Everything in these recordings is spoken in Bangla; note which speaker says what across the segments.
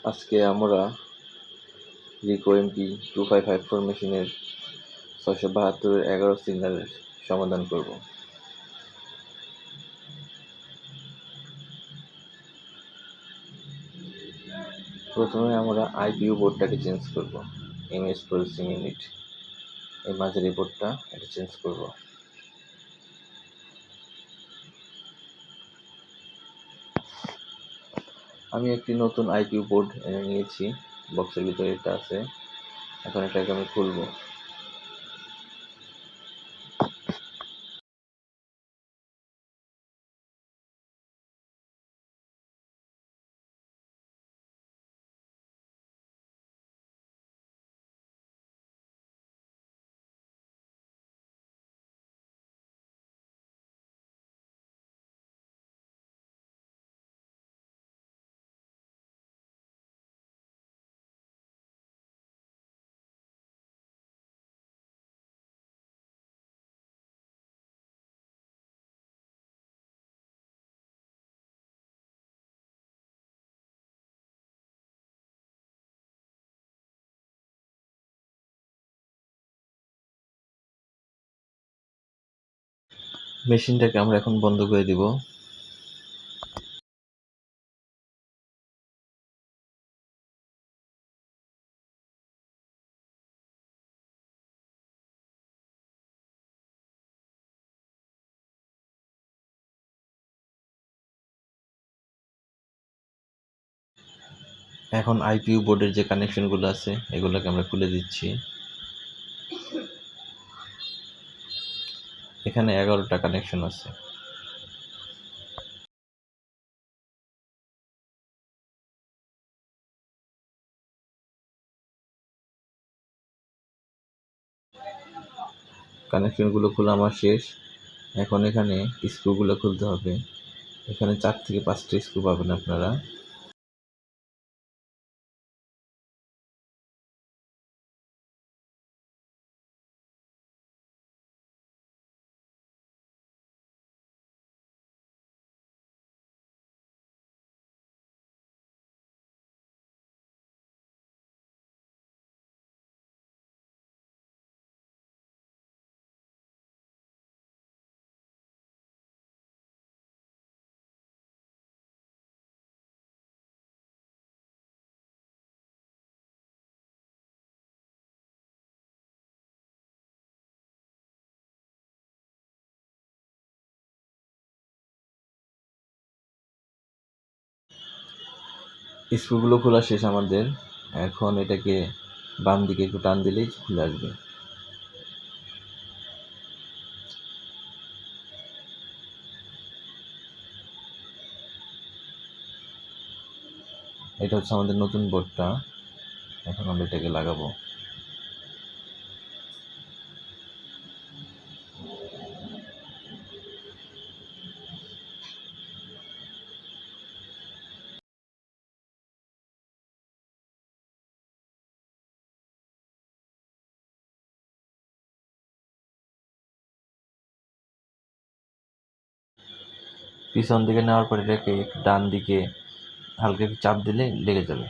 Speaker 1: আজকে আমরা রিকো MP2554 মেশিনের 672-এর 11 সিগন্যালের সমাধান করব। প্রথমে আমরা আইপিইউ বোর্ডটাকে চেঞ্জ করব। ইমেজ প্রসেসিং ইউনিট এই মাঝের এই বোর্ডটা এটা চেঞ্জ করব। আমি একটি নতুন আইপিইউ বোর্ড এনে নিয়েছি, বক্সের ভিতরে এটা আছে। এখন এটাকে আমি খুলব। মেশিনটাকে আমরা এখন বন্ধ করে দিব। এখন আইপিইউ বোর্ডের যে কানেকশনগুলো আছে এগুলোকে আমরা খুলে দিচ্ছি। এখানে 11টা কানেকশন আছে। কানেকশনগুলো খোলা আমার শেষ। এখন এখানে স্ক্রুগুলো খুলতে হবে। এখানে 4 থেকে 5টা স্ক্রু পাবেন আপনারা। স্ক্রুগুলো খোলা শেষ আমাদের। এখন এটাকে বাম দিকে একটু টান দিলেই খুলে আসবে। এটা হচ্ছে আমাদের নতুন বোর্ডটা। এখন আমরা এটাকে লাগাবো। পিছন দিকে নেওয়ার পর এটাকে একটু ডান দিকে হালকা একটু চাপ দিলে লেগে যাবে।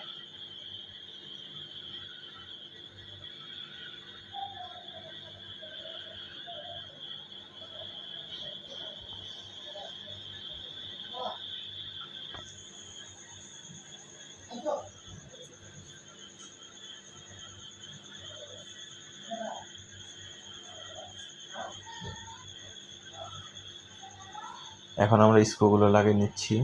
Speaker 1: এখন আমরা স্ক্রুগুলো লাগিয়ে নিচ্ছি।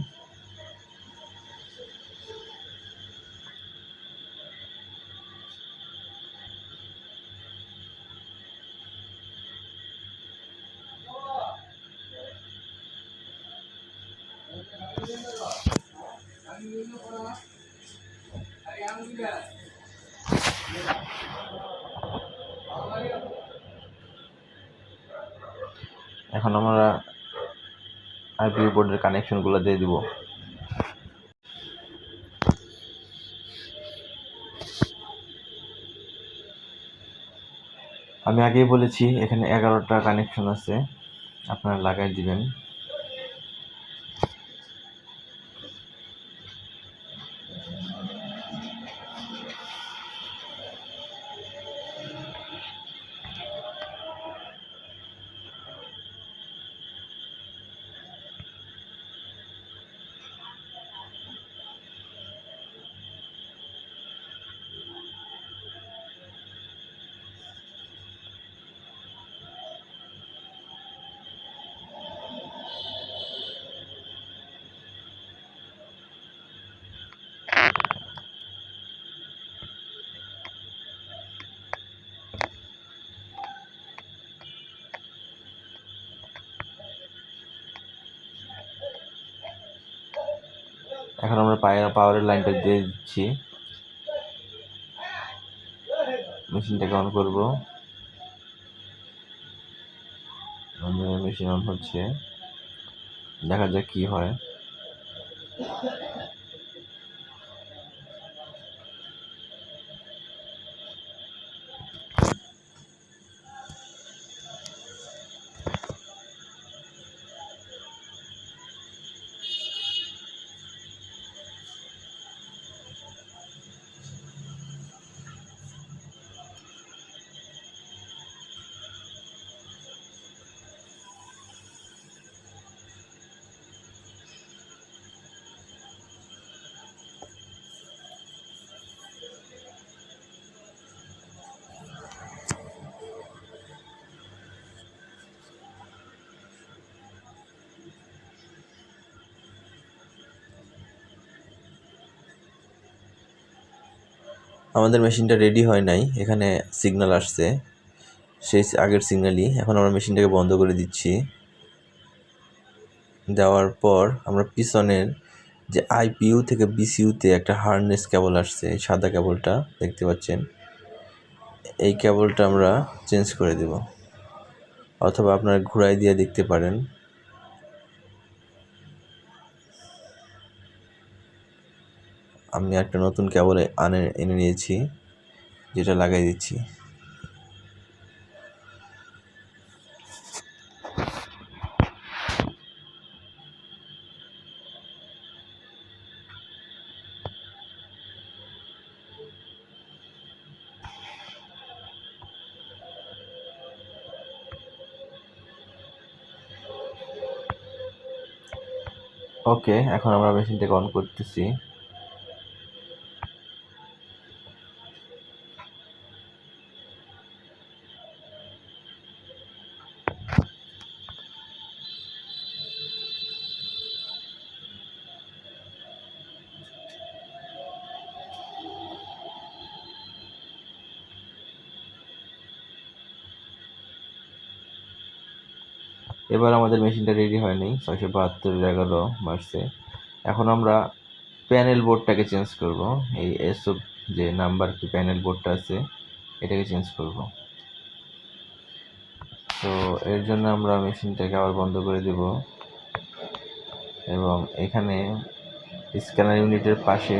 Speaker 1: এখন আমরা আইপিইউ বোর্ডের কানেকশনগুলো দিয়ে দিব। আমি আগেই বলেছি এখানে 11টা কানেকশন আছে, আপনারা লাগাই দিবেন। এখন আমরা পাওয়ারের লাইনটা দিয়ে দিচ্ছি, মেশিনটাকে অন করবো। মেশিন অন হচ্ছে, দেখা যাক কি হয়। আমাদের মেশিনটা রেডি হয় নাই, এখানে সিগন্যাল আসছে, সেই আগের সিগন্যালই। এখন আমরা মেশিনটাকে বন্ধ করে দিচ্ছি। দেওয়ার পর আমরা পিছনের যে আইপিইউ থেকে বিসিইউতে একটা হার্নেস কেবল আসছে, এই সাদা কেবলটা দেখতে পাচ্ছেন, এই কেবলটা আমরা চেঞ্জ করে দেব, অথবা আপনারা ঘুরাই দিয়ে দেখতে পারেন। আমি একটা নতুন কেবল এনে নিয়েছি, যেটা লাগাই দিচ্ছি। ওকে, এখন আমরা মেশিনটাকে অন করতেছি। এবার আমাদের মেশিনটা রেডি হয়নি, 672 মারছে। এখন আমরা প্যানেল বোর্ডটাকে চেঞ্জ করব, এই এসও যে নাম্বার কি প্যানেল বোর্ডটা আছে এটাকে চেঞ্জ করব। তো এর জন্য আমরা মেশিনটাকে আবার বন্ধ করে দেব, এবং এখানে স্ক্যানার ইউনিটের পাশে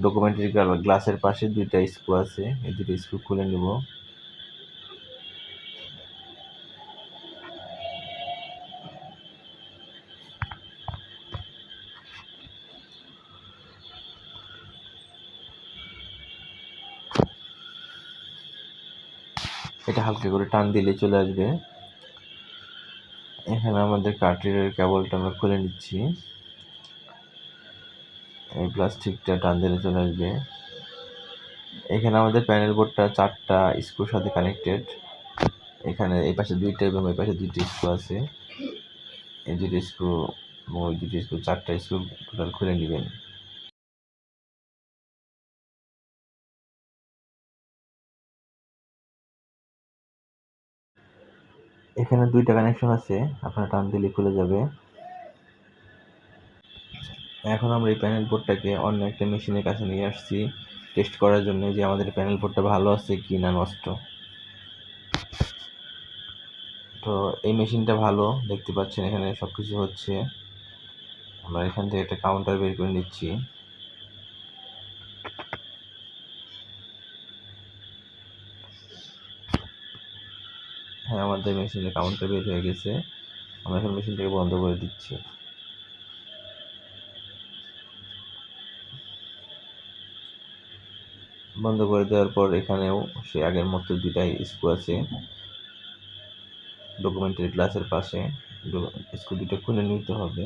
Speaker 1: ডকুমেন্টারি গ্লাসের পাশে দুইটা স্ক্রু আছে, এই দুটো স্ক্রু খুলে নেব। এটা হালকা করে টান দিলে চলে আসবে। এখানে আমাদের কার্ট্রিজের কেবলটা আমরা খুলে নিচ্ছি, এই প্লাস্টিকটা টান দিলে চলে আসবে। এখানে আমাদের প্যানেল বোর্ডটা 4টা স্ক্রুর সাথে কানেক্টেড। এখানে এই পাশে 2টা এবং এই পাশে 2টি স্ক্রু আছে, এই 2টি স্ক্রু এবং ওই 2টি স্ক্রু, 4টা স্ক্রু টোটাল খুলে নেবেন। এখানে 2টা কানেকশন আছে, আপনারা টান দিলে খুলে যাবে। এখন আমরা এই প্যানেল বোর্ডটাকে অন্য একটা মেশিনের কাছে নিয়ে আসছি টেস্ট করার জন্য, যে আমাদের প্যানেল বোর্ডটা ভালো আছে কি না নষ্ট। তো এই মেশিনটা ভালো, দেখতে পাচ্ছেন এখানে সব কিছু হচ্ছে। আমরা এখান থেকে একটা কাউন্টার বের করে নিচ্ছি। হ্যাঁ, আমাদের মেশিনের কাউন্টার বের হয়ে গেছে। আমরা এখন মেশিনটাকে বন্ধ করে দিচ্ছি। বন্ধ করে দেওয়ার পর এখানেও সে আগের মতো 2টাই স্ক্রু আছে ডকুমেন্টারি গ্লাসের পাশে, স্ক্রু 2টা খুলে নিতে হবে।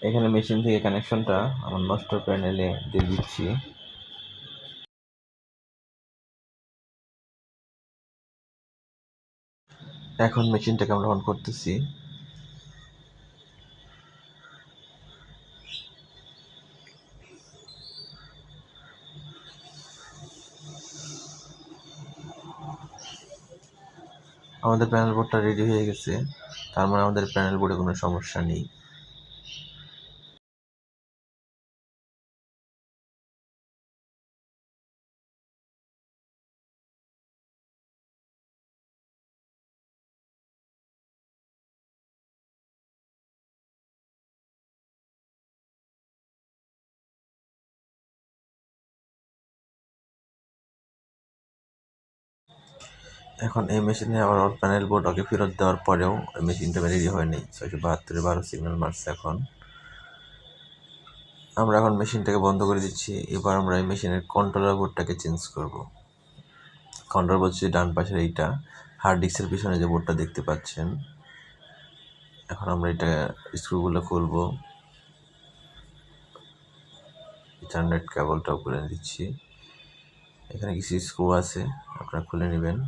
Speaker 1: এখানে মেশিন থেকে কানেকশনটা আমার নষ্ট প্যানেলে দিয়ে দিচ্ছি। এখন মেশিনটাকে আমরা অন করতেছি। আমাদের প্যানেল বোর্ডটা রেডি হয়ে গেছে, তার মানে আমাদের প্যানেল বোর্ডে কোনো সমস্যা নেই। এখন এই মেশিনে আবার প্যানেল বোর্ড ওকে ফেরত দেওয়ার পরেও মেশিনটা রেডি হয়নি। 672 12 সিগন্যাল মারছে। আমরা এখন মেশিনটাকে বন্ধ করে দিচ্ছি। এবার আমরা এই মেশিনের কন্ট্রোলার বোর্ডটাকে চেঞ্জ করব। কন্ট্রোলার বোর্ড হচ্ছে ডান পাশের এইটা, হার্ড ডিস্কের পিছনে যে বোর্ডটা দেখতে পাচ্ছেন। এখন আমরা এটা স্ক্রুগুলো খুলবো, ইথারনেট কেবলটাও খুলে দিচ্ছি। এখানে কিছু স্ক্রু আছে, আপনারা খুলে নেবেন।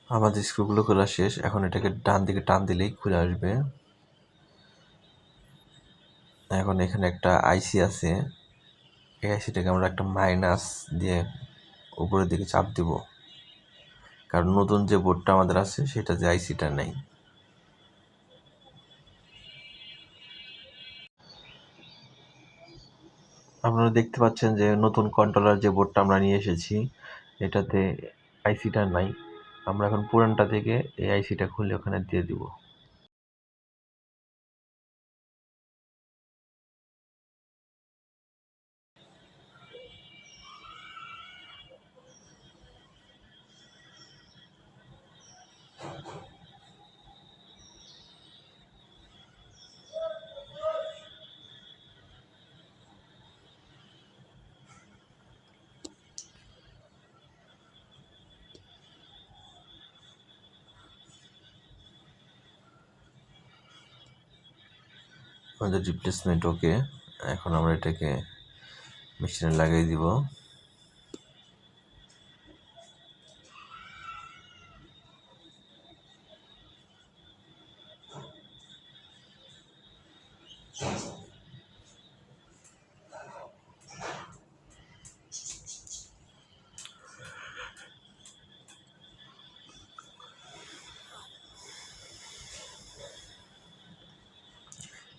Speaker 1: আমাদের স্ক্রুগুলো খোলা শেষ। এখন এটাকে ডান দিকে টান দিলেই খুলে আসবে। এখন এখানে একটা আইসি আছে, এই আইসিটাকে আমরা একটা মাইনাস দিয়ে উপরের দিকে চাপ দিব, কারণ নতুন যে বোর্ডটা আমাদের আছে সেটা যে আইসিটা নেই। আপনারা দেখতে পাচ্ছেন যে নতুন কন্ট্রোলার যে বোর্ডটা আমরা নিয়ে এসেছি এটাতে আইসিটা নাই। আমরা এখন পুরানটা থেকে এই আইসিটা খুলে ওখানে দিয়ে দিব। আমাদের রিপ্লেসমেন্ট ওকে। এখন আমরা এটাকে মেশিনে লাগিয়ে দিব।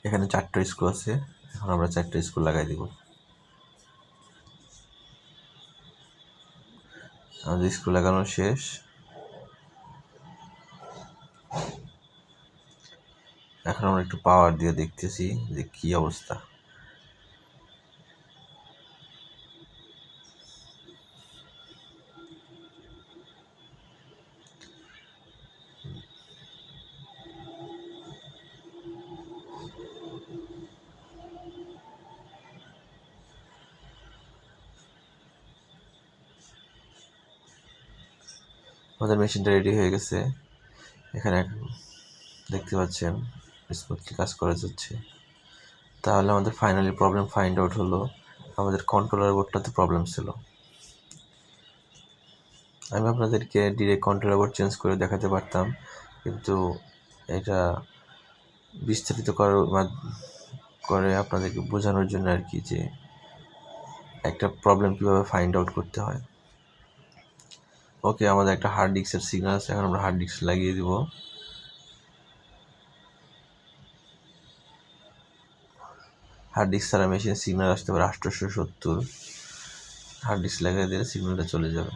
Speaker 1: এখানে 4টা স্ক্রু আছে, এখন আমরা 4টা স্ক্রু লাগাই দিব। আমাদের স্ক্রু লাগানো শেষ। এখন আমরা একটু পাওয়ার দিয়ে দেখতেছি যে কি অবস্থা। আমাদের মেশিনটা রেডি হয়ে গেছে। এখানে দেখতে পাচ্ছেন স্মুথলি কাজ করা যাচ্ছে। তাহলে আমাদের ফাইনালি প্রবলেম ফাইন্ড আউট হলো, আমাদের কন্ট্রোলার বোর্ডটাতে প্রবলেম ছিল। আমি আপনাদেরকে ডিরেক্ট কন্ট্রোলার বোর্ড চেঞ্জ করে দেখাতে পারতাম, কিন্তু এটা বিস্তারিত করে আপনাদেরকে বোঝানোর জন্য আর কি, যে একটা প্রবলেম কীভাবে ফাইন্ড আউট করতে হয়। ওকে, আমাদের একটা হার্ড ডিস্কের সিগন্যাল আছে, এখন আমরা হার্ড ডিস্ক লাগিয়ে দিব। হার্ড ডিস্ক ছাড়া মেশিন সিগন্যাল আসতে পারে 870। হার্ড ডিস্ক লাগিয়ে দিলে সিগন্যালটা চলে যাবে।